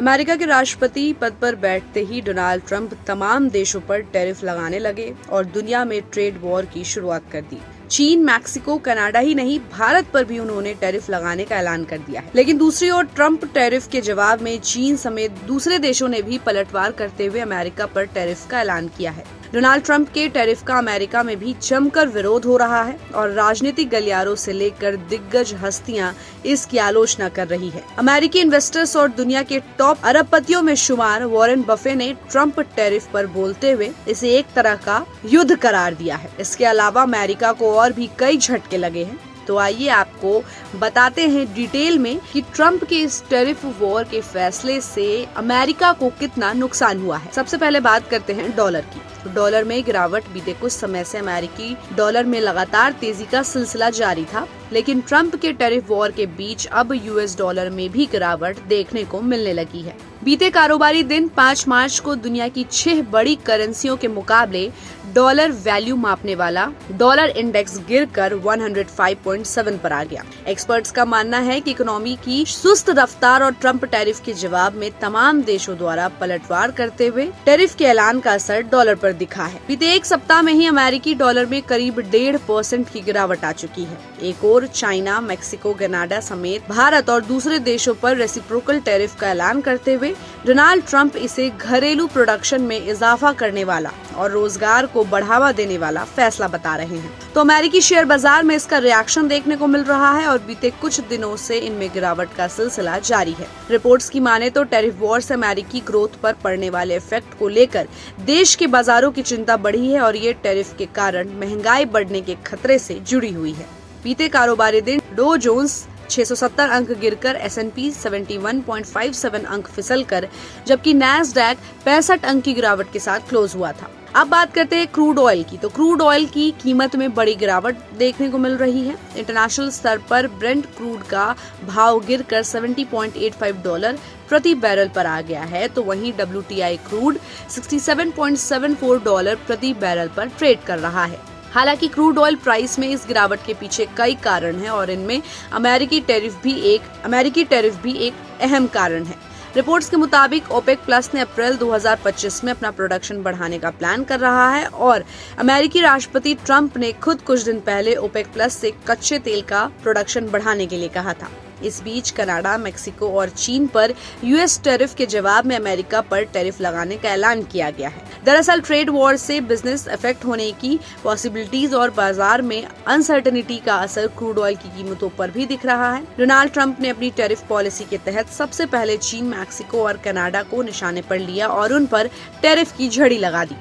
America के राष्ट्रपति पद पर बैठते ही डोनाल्ड ट्रंप तमाम देशों पर टैरिफ लगाने लगे और दुनिया में ट्रेड वॉर की शुरुआत कर दी। चीन, मैक्सिको, कनाडा ही नहीं, भारत पर भी उन्होंने टैरिफ लगाने का ऐलान कर दिया है। लेकिन दूसरी ओर ट्रंप टैरिफ के जवाब में चीन समेत दूसरे देशों ने भी पलटवार करते हुए अमेरिका पर टैरिफ का ऐलान किया है। डोनाल्ड ट्रंप के टैरिफ का अमेरिका में भी जमकर विरोध हो रहा है और राजनीतिक गलियारों से लेकर दिग्गज हस्तियां इसकी आलोचना कर रही है। अमेरिकी इन्वेस्टर्स और दुनिया के टॉप अरबपतियों में शुमार वॉरेन बफे ने ट्रंप टैरिफ पर बोलते हुए इसे एक तरह का युद्ध करार दिया है। इसके अलावा अमेरिका को और भी कई झटके लगे हैं। तो आइए आपको बताते हैं डिटेल में कि ट्रंप के इस टैरिफ वॉर के फैसले से अमेरिका को कितना नुकसान हुआ है। सबसे पहले बात करते हैं डॉलर की। तो डॉलर में गिरावट बीते कुछ समय से अमेरिकी डॉलर में लगातार तेजी का सिलसिला जारी था, लेकिन ट्रंप के टैरिफ वॉर के बीच अब यूएस डॉलर में भी गिरावट देखने को मिलने लगी है। बीते कारोबारी दिन 5 मार्च को दुनिया की 6 बड़ी करेंसियों के मुकाबले डॉलर वैल्यू मापने वाला डॉलर इंडेक्स गिरकर 105.7 पर आ गया। एक्सपर्ट्स का मानना है कि इकोनॉमी की सुस्त रफ्तार और ट्रंप टैरिफ के जवाब में तमाम देशों द्वारा पलटवार करते हुए टैरिफ के ऐलान का असर डॉलर पर दिखा है। बीते एक सप्ताह में ही अमेरिकी डॉलर में करीब 1.5% की गिरावट आ चुकी है। एक और चाइना, मैक्सिको, कनाडा समेत भारत और दूसरे देशों पर रेसिप्रोकल टैरिफ का ऐलान करते हुए डोनाल्ड ट्रंप इसे घरेलू प्रोडक्शन में इजाफा करने वाला और रोजगार को बढ़ावा देने वाला फैसला बता रहे हैं। तो अमेरिकी शेयर बाजार में इसका रिएक्शन देखने को मिल रहा है और बीते कुछ दिनों से इनमें गिरावट का सिलसिला जारी है। रिपोर्ट्स की माने तो टैरिफ वॉर से अमेरिकी ग्रोथ पर पड़ने वाले इफेक्ट को लेकर देश के बाजारों की चिंता बढ़ी है और ये टैरिफ के कारण महंगाई बढ़ने के खतरे से जुड़ी हुई है। बीते कारोबारी दिन डो जोन्स 670 अंक गिरकर S&P 71.57 अंक फिसलकर, जबकि नैस्डैक 65 अंक की गिरावट के साथ क्लोज हुआ था। अब बात करते हैं क्रूड ऑयल की। तो क्रूड ऑयल की कीमत में बड़ी गिरावट देखने को मिल रही है। इंटरनेशनल स्तर पर ब्रेंट क्रूड का भाव गिरकर $70.85 प्रति बैरल पर आ गया है, तो वहीं WTI क्रूड $67.74 प्रति बैरल पर ट्रेड कर रहा है। हालांकि क्रूड ऑयल प्राइस में इस गिरावट के पीछे कई कारण हैं और इनमें अमेरिकी टैरिफ भी एक अहम कारण है। रिपोर्ट्स के मुताबिक ओपेक प्लस ने अप्रैल 2025 में अपना प्रोडक्शन बढ़ाने का प्लान कर रहा है और अमेरिकी राष्ट्रपति ट्रंप ने खुद कुछ दिन पहले ओपेक प्लस से कच्चे तेल का प्रोडक्शन बढ़ाने के लिए कहा था। इस बीच कनाडा, मैक्सिको और चीन पर यूएस टैरिफ के जवाब में अमेरिका पर टैरिफ लगाने का ऐलान किया गया है। दरअसल ट्रेड वॉर से बिजनेस इफेक्ट होने की पॉसिबिलिटीज और बाजार में अनसर्टेनिटी का असर क्रूड ऑयल की कीमतों पर भी दिख रहा है। डोनाल्ड ट्रंप ने अपनी टैरिफ पॉलिसी के तहत सबसे पहले चीन, मैक्सिको और कनाडा को निशाने पर लिया और उन पर टैरिफ की झड़ी लगा दी।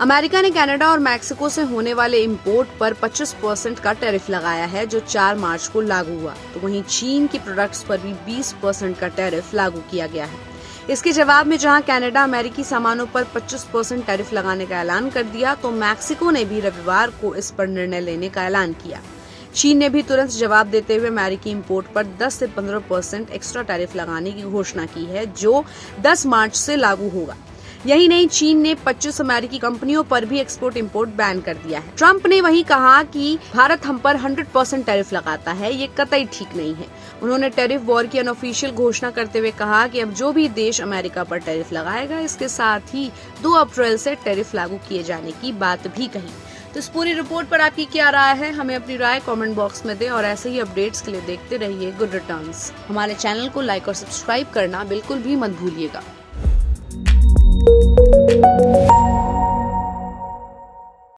अमेरिका ने कनाडा और मैक्सिको से होने वाले इंपोर्ट पर 25% का टैरिफ लगाया है, जो 4 मार्च को लागू हुआ। तो वहीं चीन के प्रोडक्ट्स पर भी 20% का टैरिफ लागू किया गया है। इसके जवाब में जहां कनाडा अमेरिकी सामानों पर 25% टैरिफ लगाने का ऐलान कर दिया, तो मैक्सिको ने भी रविवार को इस पर निर्णय लेने का ऐलान किया। चीन ने भी तुरंत जवाब देते हुए अमेरिकी इंपोर्ट पर 10 से 15% एक्स्ट्रा टैरिफ लगाने की घोषणा की है, जो 10 मार्च से लागू होगा। यही नहीं, चीन ने 25 अमेरिकी कंपनियों पर भी एक्सपोर्ट इंपोर्ट बैन कर दिया है। ट्रंप ने वही कहा कि भारत हम पर 100% टैरिफ लगाता है, ये कतई ठीक नहीं है। उन्होंने टैरिफ वॉर की अनऑफिशियल घोषणा करते हुए कहा कि अब जो भी देश अमेरिका पर टैरिफ लगाएगा, इसके साथ ही 2 अप्रैल से टैरिफ लागू किए जाने की बात भी कही। तो इस पूरी रिपोर्ट पर आपकी क्या राय है? हमें अपनी राय कमेंट बॉक्स में दें और ऐसे ही अपडेट्स के लिए देखते रहिए गुड रिटर्न्स। हमारे चैनल को लाइक और सब्सक्राइब करना बिल्कुल भी मत भूलिएगा।